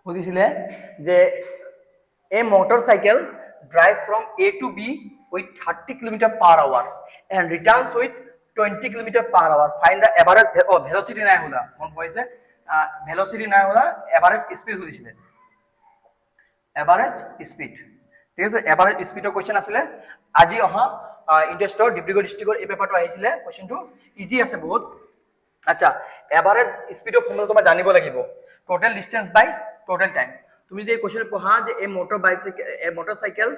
সুধিছিলে যে a motorcycle drives from A to B with 30 km/h and returns with 20 km/h. Find the average velocity নাই হলা মন পড়ছে velocity নাই হলা average speed সুধিছিলে average speed ঠিক আছে average speedৰ কোৱেশ্চন আছিলে আজি অহা ইন্টাৰেষ্টৰ ডিব্ৰুগড় ডিস্ট্ৰিক্টৰ এই পেপাৰটো আহিছিলে কোৱেশ্চনটো ইজি আছে বহুত আচ্ছা এভাৰেজ স্পিডৰ ফৰ্মুলা তোমাৰ জানিব লাগিব total distance by total time তুমি যে কোৱেশ্চন পঢ়া যে a motorcycle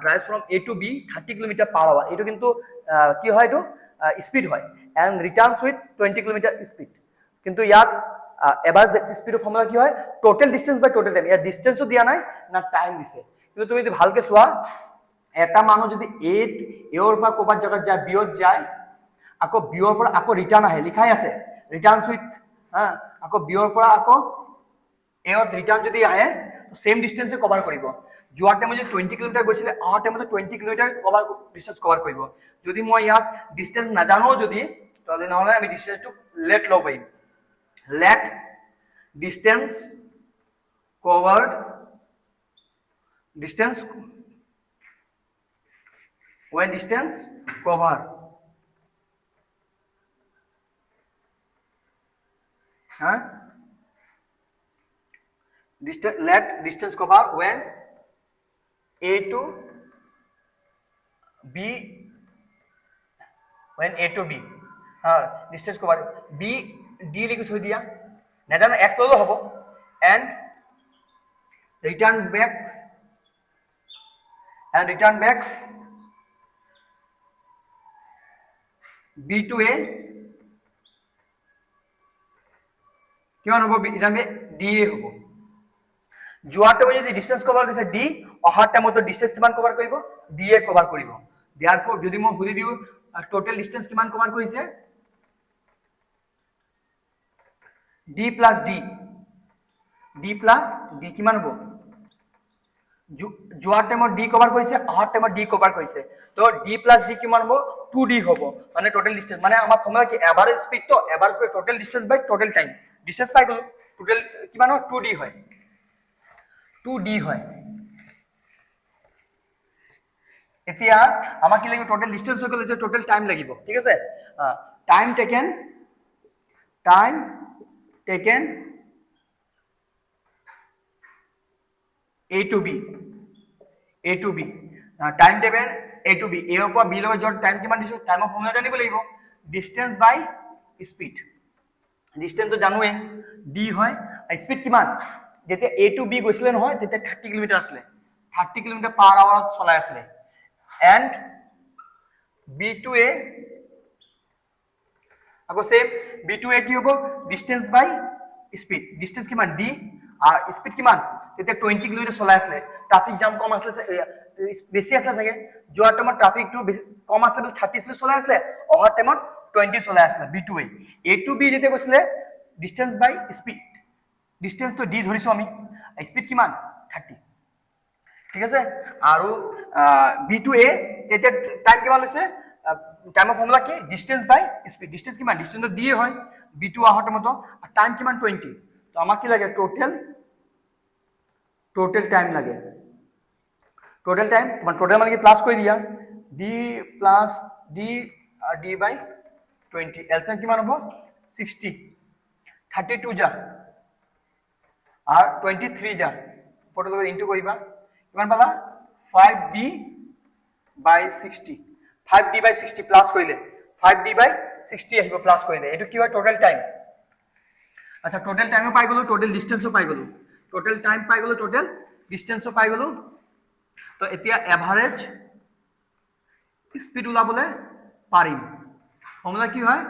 drives from A to B 30 km/h এইটো কিন্তু কি হয় এইটো স্পিড হয় and returns with 20 km speed কিন্তু ইয়াত এভাৰেজ স্পিডৰ ফৰ্মুলা কি হয় total distance by total time ইয়াত ডিসটেন্সও দিয়া নাই না টাইম দিছে কিন্তু তুমি যদি ভালকে চোৱা এটা মানুহ যদি এৰ পৰা ক'বাত জাগাত যায় বিয়ত যায় আকৌ বিয়ৰ পৰা আকৌ ৰিটাৰ্ন আহে লিখাই আছে ৰিটাৰ্নস উইথ আকৌ বিয়ৰ পৰা আকৌ এত ৰিটাৰ্ন যদি আহে তো সেম ডিসটেন্সে কভাৰ কৰিব যোৱাৰ টাইমত যদি 20 কিলোমিটাৰ গৈছিলে অহাৰ টাইমত 20 কিলোমিটাৰ কভাৰ ডিসটেন্স কভাৰ কৰিব যদি মই ইয়াত ডিসটেন্স নাজানো যদি তাহলে নহলে আমি ডিসটেন্সটো লেট লব পাৰিম let distance covered distance when distance cover let distance cover when A to B distance cover B D লিখি থৈ দিয়া নাজানো x ললো হ'ব and return back B to A কিমান হ'ব ৰিটাৰ্ন বেক D হ'ব যোৱাৰ টাইমত যদি ডিসটেন্স কভাৰ কৰিছে D অহাৰ টাইমত ডিসটেন্স কিমান কভাৰ কৰিব D এ কভাৰ কৰিব therefore যদি মই ভুলি দিও টোটাল ডিসটেন্স কিমান কভাৰ কৰিছে D plus D কিমান হ'ব যোৱাৰ টাইমত D কভাৰ কৰিছে অহাৰ টাইমত D কভাৰ কৰিছে তো D plus D কিমান হ'ব 2D হ'ব মানে টোটাল ডিসটেন্স মানে আমাৰ ফৰ্মুলা কি এভারেজ স্পিড তো average by total distance by total time distance পাই গলো টোটাল কিমান হয় 2D হয় 2D হয় এতিয়া আমাক কি লাগিব টোটাল ডিসটেন্স হৈ গলে যে টোটাল টাইম লাগিব ঠিক আছে time taken A to B time taken A to B A ৰ পৰা B লৈ যোৱাৰ টাইম কিমান দিছো টাইমৰ ফৰ্মুলা জানিব লাগিব ডিসটেন্স বাই স্পিড ডিসটেন্স তো জানোৱে D হয় স্পিড কিমান যেতিয়া A to B গৈছিলে নহয় তেতিয়া 30 কিলোমিটাৰ আছিলে 30 km/h চলাই আছিলে and B to A আকৌ সেম B to A কি হ'ব ডিসটেন্স বাই স্পিড ডিসটেন্স কিমান D আর স্পিড কিমান তেতিয়া 20 কিলোমিটাৰ চলাই আছিলে ট্ৰাফিক জাম কম আছিলে বেছি আছিলে চাগে যোৱাৰ টাইমত ট্ৰাফিকটো কম আছিলে 30 স্পিড চলাই আছিলে অহাৰ টাইমত 20 চলাই আছিলে B to A to B যেতিয়া কৈছিলে ডিসটেন্স বাই স্পিড ডিসটেন্স তো D ধৰিছো আমি স্পিড কিমান 30 ঠিক আছে আৰু B to A তেতিয়া টাইম কিমান লৈছে টাইমৰ ফৰ্মুলা কি ডিসটেন্স বাই স্পিড ডিসটেন্স কিমান ডিসটেন্স D হয় B to আহাৰ টাইমত টাইম কিমান 20 তো আমাক কি লাগে টোটাল টাইম লাগে টোটাল টাইম টোটাল মানে কি প্লাস কৰি দিয়া D plus D by 20 LCM কিমান হ'ব 60 32 যা আর 23 যা পটল ইনটু কৰিবা কিমান পালা 5D by 60 5D by 60 plus কৰিলে 5D by 60 আহিব প্লাস কৰিলে এটো কি হয় টোটাল টাইম আচ্ছা টোটাল টাইমও পাই গলো টোটাল ডিসটেন্সও পাই গলো টোটাল টাইম পাই গলো টোটাল ডিসটেন্সও পাই গলো তো এতিয়া এভারেজ স্পিড উলাবলে পাৰিম ফৰ্মুলা কি হয়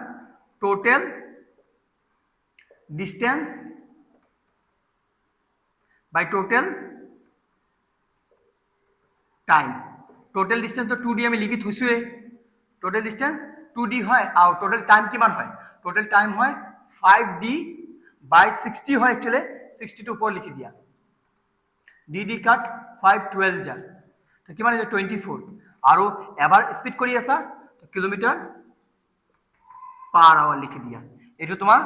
total distance by total time total distance তো 2D আমি লিখি থৈছোৱে টোটাল ডিসটেন্স 2D হয় আৰু টোটাল টাইম কিমান হয় টোটাল টাইম হয় 5D by 60 হয় একচুয়ালি 60 টো উপৰ লিখি দিয়া D কাট 5 12 যা তো কিমান আছে 24 আৰু এবাৰ স্পিড কৰি আছা তো কিলোমিটাৰ পাৰ আৱাৰ লিখি দিয়া এটো তোমাৰ